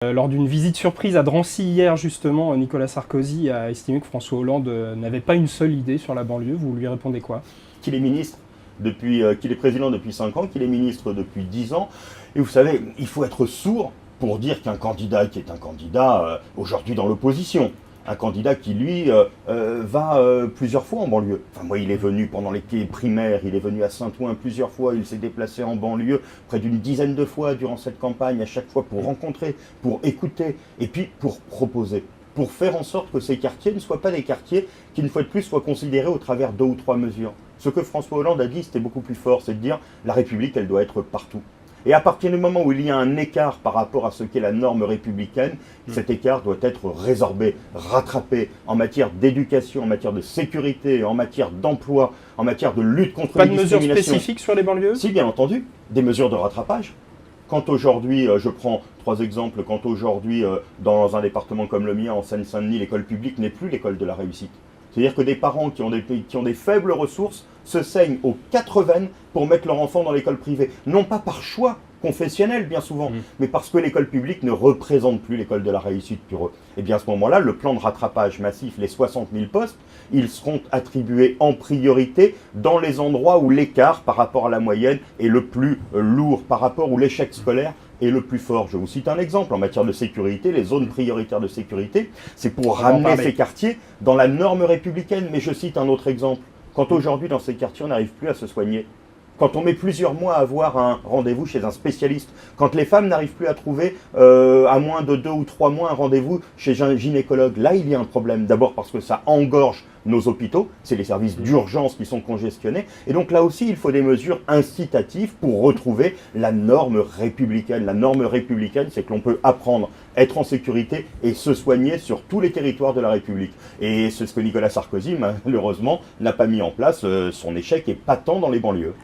Lors d'une visite surprise à Drancy hier, justement, Nicolas Sarkozy a estimé que François Hollande n'avait pas une seule idée sur la banlieue. Vous lui répondez quoi? Qu'il est ministre qu'il est président depuis 5 ans, qu'il est ministre depuis 10 ans. Et vous savez, il faut être sourd pour dire qu'un candidat qui est un candidat aujourd'hui dans l'opposition, un candidat qui, lui, va plusieurs fois en banlieue. Enfin, moi, il est venu pendant les primaires, il est venu à Saint-Ouen plusieurs fois, il s'est déplacé en banlieue près d'une dizaine de fois durant cette campagne, à chaque fois pour rencontrer, pour écouter, et puis pour proposer, pour faire en sorte que ces quartiers ne soient pas des quartiers qui, une fois de plus, soient considérés au travers 2 ou 3 mesures. Ce que François Hollande a dit, c'était beaucoup plus fort, c'est de dire la République, elle doit être partout. Et à partir du moment où il y a un écart par rapport à ce qu'est la norme républicaine, cet écart doit être résorbé, rattrapé en matière d'éducation, en matière de sécurité, en matière d'emploi, en matière de lutte contre les discriminations. Pas de mesures spécifiques sur les banlieues? Si, bien entendu, des mesures de rattrapage. Quand aujourd'hui, je prends 3 exemples, quand aujourd'hui, dans un département comme le mien, en Seine-Saint-Denis, l'école publique n'est plus l'école de la réussite. C'est-à-dire que des parents qui ont des faibles ressources se saignent aux 4 veines pour mettre leur enfant dans l'école privée. Non pas par choix confessionnel bien souvent, mais parce que l'école publique ne représente plus l'école de la réussite pour eux. Et bien à ce moment-là, le plan de rattrapage massif, les 60 000 postes, ils seront attribués en priorité dans les endroits où l'écart par rapport à la moyenne est le plus lourd, par rapport où l'échec scolaire est le plus fort. Je vous cite un exemple, en matière de sécurité, les zones prioritaires de sécurité, c'est pour ramener ces quartiers dans la norme républicaine. Mais je cite un autre exemple. Quand aujourd'hui, dans ces quartiers, on n'arrive plus à se soigner, quand on met plusieurs mois à avoir un rendez-vous chez un spécialiste, quand les femmes n'arrivent plus à trouver, à moins de 2 ou 3 mois, un rendez-vous chez un gynécologue, là, il y a un problème. D'abord parce que ça engorge nos hôpitaux, c'est les services d'urgence qui sont congestionnés. Et donc là aussi, il faut des mesures incitatives pour retrouver la norme républicaine. La norme républicaine, c'est que l'on peut apprendre, être en sécurité et se soigner sur tous les territoires de la République. Et c'est ce que Nicolas Sarkozy, malheureusement, n'a pas mis en place. Son échec est patent dans les banlieues.